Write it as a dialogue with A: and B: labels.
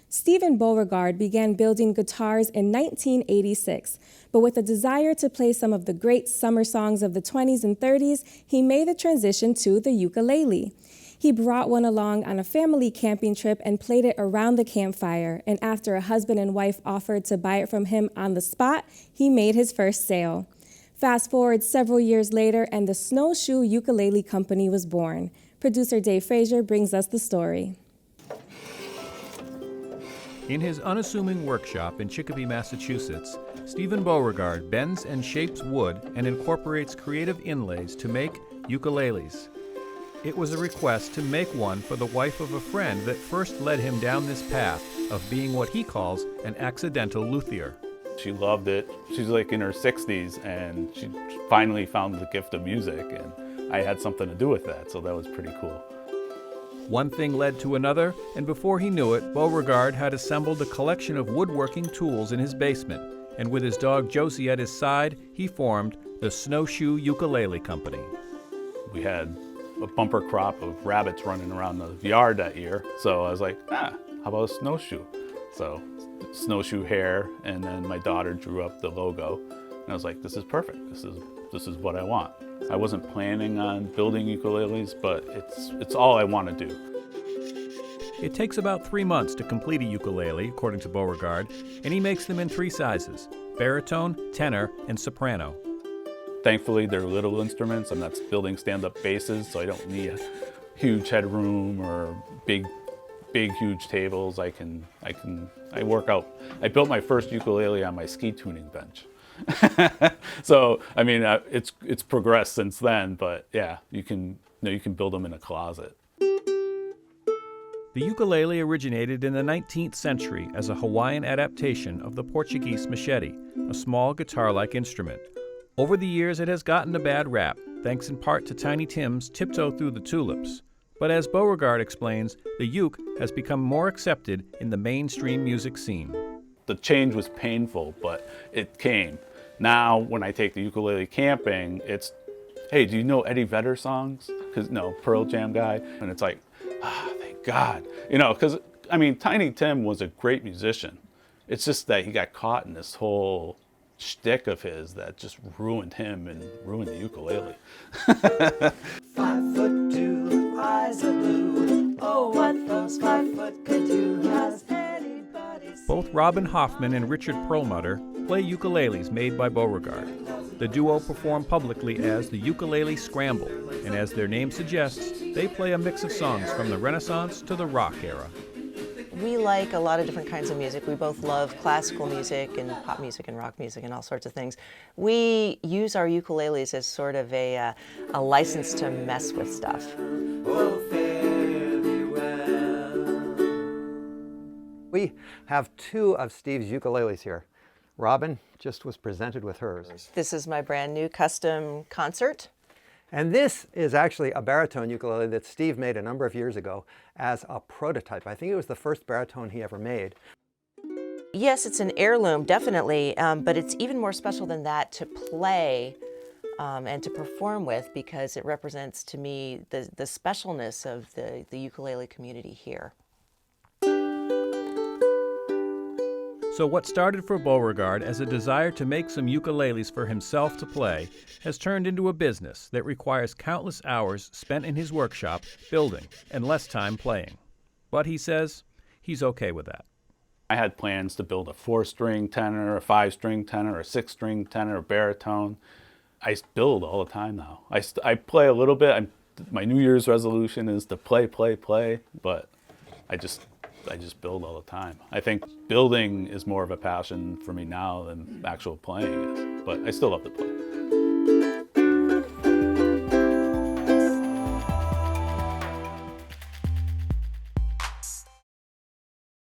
A: Stephen Beauregard began building guitars in 1986, but with a desire to play some of the great summer songs of the 20s and 30s, he made the transition to the ukulele. He brought one along on a family camping trip and played it around the campfire, and after a husband and wife offered to buy it from him on the spot, he made his first sale. Fast forward several years later, and the Snowshoe Ukulele Company was born. Producer Dave Fraser brings us the story.
B: In his unassuming workshop in Chicopee, Massachusetts, Stephen Beauregard bends and shapes wood and incorporates creative inlays to make ukuleles. It was a request to make one for the wife of a friend that first led him down this path of being what he calls an accidental luthier.
C: She loved it. She's like in her 60s and she finally found the gift of music, and I had something to do with that, so that was pretty cool.
B: One thing led to another, and before he knew it, Beauregard had assembled a collection of woodworking tools in his basement, and with his dog Josie at his side, he formed the Snowshoe Ukulele Company.
C: We had a bumper crop of rabbits running around the yard that year, so I was like, how about a snowshoe? So snowshoe hair, and then my daughter drew up the logo, and I was like, this is perfect. This is what I want. I wasn't planning on building ukuleles, but it's all I want to do.
B: It takes about 3 months to complete a ukulele, according to Beauregard, and he makes them in 3 sizes: baritone, tenor, and soprano.
C: Thankfully, they're little instruments. I'm not building stand-up basses, so I don't need a huge headroom or big, huge tables. I work out. I built my first ukulele on my ski tuning bench. So, I mean, it's progressed since then, but yeah, you can build them in a closet.
B: The ukulele originated in the 19th century as a Hawaiian adaptation of the Portuguese machete, a small guitar-like instrument. Over the years, it has gotten a bad rap, thanks in part to Tiny Tim's Tiptoe Through the Tulips. But as Beauregard explains, the uke has become more accepted in the mainstream music scene.
C: The change was painful, but it came. Now, when I take the ukulele camping, it's, hey, do you know Eddie Vedder songs? Because, no, Pearl Jam guy. And it's like, thank God. Because, I mean, Tiny Tim was a great musician. It's just that he got caught in this whole shtick of his that just ruined him and ruined the ukulele.
D: 5'2", eyes are blue. Oh, what those 5 foot could do. Has anybody seen?
B: Both Robin Hoffman and Richard Perlmutter play ukuleles made by Beauregard. The duo perform publicly as the Ukulele Scramble, and as their name suggests, they play a mix of songs from the Renaissance to the rock era.
E: We like a lot of different kinds of music. We both love classical music and pop music and rock music and all sorts of things. We use our ukuleles as sort of a license to mess with stuff.
F: We have 2 of Steve's ukuleles here. Robin just was presented with hers.
E: This is my brand new custom concert.
F: And this is actually a baritone ukulele that Steve made a number of years ago as a prototype. I think it was the first baritone he ever made.
E: Yes, it's an heirloom, definitely, but it's even more special than that to play and to perform with, because it represents to me the specialness of the ukulele community here.
B: So what started for Beauregard as a desire to make some ukuleles for himself to play has turned into a business that requires countless hours spent in his workshop building and less time playing. But he says he's okay with that.
C: I had plans to build a 4-string tenor, a 5-string tenor, a 6-string tenor, a baritone. I build all the time now. I play a little bit. My New Year's resolution is to play, but I just build all the time. I think building is more of a passion for me now than actual playing is, but I still love to play.